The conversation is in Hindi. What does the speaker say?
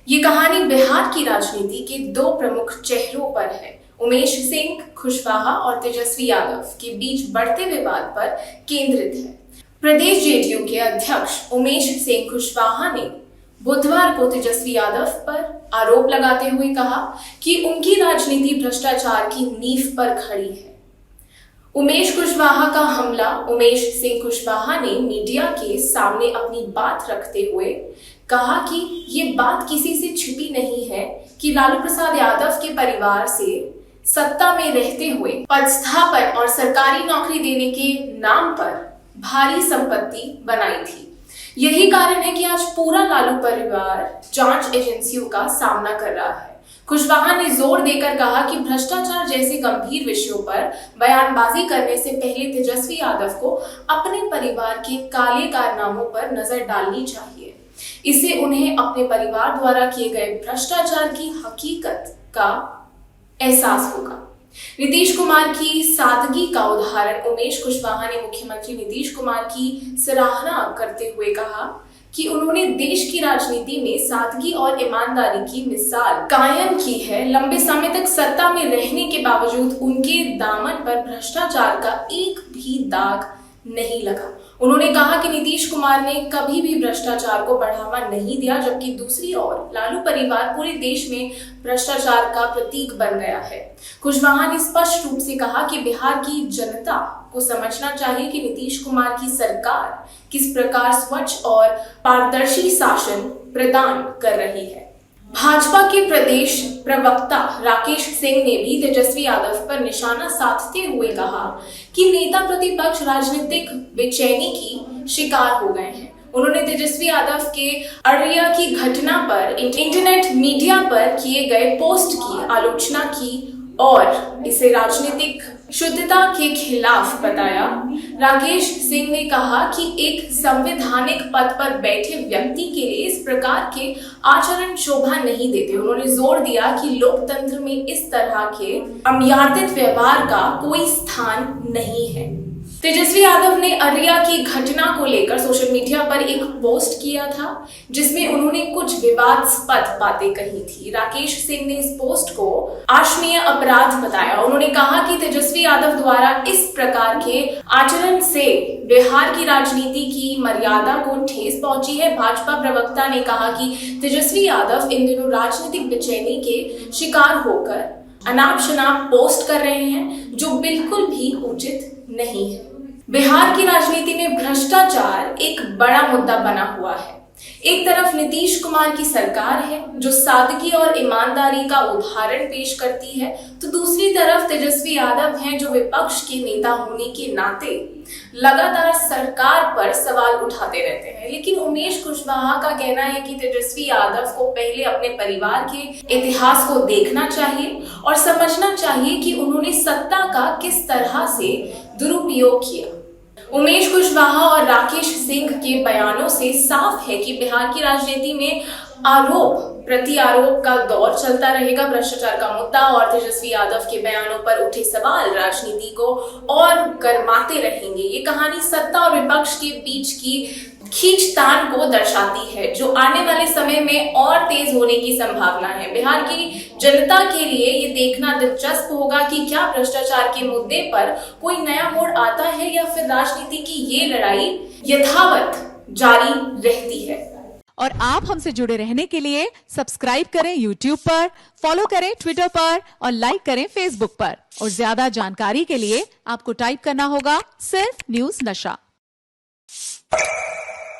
ये कहानी बिहार की राजनीति के दो प्रमुख चेहरों पर है। उमेश सिंह कुशवाहा और तेजस्वी यादव के बीच बढ़ते विवाद पर केंद्रित है। प्रदेश जेडीयू के अध्यक्ष उमेश सिंह कुशवाहा ने बुधवार को तेजस्वी यादव पर आरोप लगाते हुए कहा कि उनकी राजनीति भ्रष्टाचार की नींव पर खड़ी है। उमेश कुशवाहा का हमला। उमेश सिंह कुशवाहा ने मीडिया के सामने अपनी बात रखते हुए कहा कि ये बात किसी से छिपी नहीं है कि लालू प्रसाद यादव के परिवार से सत्ता में रहते हुए पदस्थापन और सरकारी नौकरी देने के नाम पर भारी संपत्ति बनाई थी। यही कारण है कि आज पूरा लालू परिवार जांच एजेंसियों का सामना कर रहा है। कुशवाहा ने जोर देकर कहा कि भ्रष्टाचार जैसे गंभीर विषयों पर बयानबाजी करने से पहले तेजस्वी यादव को अपने परिवार के काले कारनामों पर नजर डालनी चाहिए। इससे उन्हें अपने परिवार द्वारा किए गए भ्रष्टाचार की हकीकत का एहसास होगा। नीतीश कुमार की सादगी का उदाहरण उमेश कुशवाहा ने मुख्यमंत्री नीतीश कुमार की सराहना करते हुए कहा कि उन्होंने देश की राजनीति में सादगी और ईमानदारी की मिसाल कायम की है। लंबे समय तक सत्ता में रहने के बावजूद उनके दामन पर भ्रष्टाचार का एक भी दाग नहीं लगा। उन्होंने कहा कि नीतीश कुमार ने कभी भी भ्रष्टाचार को बढ़ावा नहीं दिया, जबकि दूसरी ओर लालू परिवार पूरे देश में भ्रष्टाचार का प्रतीक बन गया है। कुशवाहा ने स्पष्ट रूप से कहा कि बिहार की जनता को समझना चाहिए कि नीतीश कुमार की सरकार किस प्रकार स्वच्छ और पारदर्शी शासन प्रदान कर रही है। भाजपा के प्रदेश प्रवक्ता राकेश सिंह ने भी तेजस्वी यादव पर निशाना साधते हुए कहा कि नेता प्रतिपक्ष राजनीतिक बेचैनी की शिकार हो गए हैं। उन्होंने तेजस्वी यादव के अररिया की घटना पर इंटरनेट मीडिया पर किए गए पोस्ट की आलोचना की और इसे राजनीतिक शुद्धता के खिलाफ बताया। राकेश सिंह ने कहा कि एक संवैधानिक पद पर बैठे व्यक्ति के लिए इस प्रकार के आचरण शोभा नहीं देते। उन्होंने जोर दिया कि लोकतंत्र में इस तरह के अमर्यादित व्यवहार का कोई स्थान नहीं है। तेजस्वी यादव ने अररिया की घटना को लेकर सोशल मीडिया पर एक पोस्ट किया था, जिसमें उन्होंने कुछ विवादास्पद बातें कही थी। राकेश सिंह ने इस पोस्ट को अक्षम्य अपराध बताया। उन्होंने कहा कि तेजस्वी यादव द्वारा इस प्रकार के आचरण से बिहार की राजनीति की मर्यादा को ठेस पहुंची है। भाजपा प्रवक्ता ने कहा कि तेजस्वी यादव इन दिनों राजनीतिक बेचैनी के शिकार होकर अनाप शनाप पोस्ट कर रहे हैं, जो बिल्कुल भी उचित नहीं है। बिहार की राजनीति में भ्रष्टाचार एक बड़ा मुद्दा बना हुआ है। एक तरफ नीतीश कुमार की सरकार है जो सादगी और ईमानदारी का उदाहरण पेश करती है, तो दूसरी तरफ तेजस्वी यादव हैं जो विपक्ष के नेता होने के नाते लगातार सरकार पर सवाल उठाते रहते हैं। लेकिन उमेश कुशवाहा का कहना है कि तेजस्वी यादव को पहले अपने परिवार के इतिहास को देखना चाहिए और समझना चाहिए कि उन्होंने सत्ता का किस तरह से दुरुपयोग किया। उमेश कुशवाहा और राकेश सिंह के बयानों से साफ है कि बिहार की राजनीति में आरोप प्रति आरोप का दौर चलता रहेगा। भ्रष्टाचार का मुद्दा और तेजस्वी यादव के बयानों पर उठे सवाल राजनीति को और गरमाते रहेंगे। ये कहानी सत्ता और विपक्ष के बीच की खींचतान को दर्शाती है, जो आने वाले समय में और तेज होने की संभावना है। बिहार की जनता के लिए ये देखना दिलचस्प होगा कि क्या भ्रष्टाचार के मुद्दे पर कोई नया मोड़ आता है या फिर राजनीति की ये लड़ाई यथावत जारी रहती है। और आप हमसे जुड़े रहने के लिए सब्सक्राइब करें YouTube पर, फॉलो करें Twitter पर और लाइक करें Facebook पर। और ज्यादा जानकारी के लिए आपको टाइप करना होगा सिर्फ न्यूज़ नशा।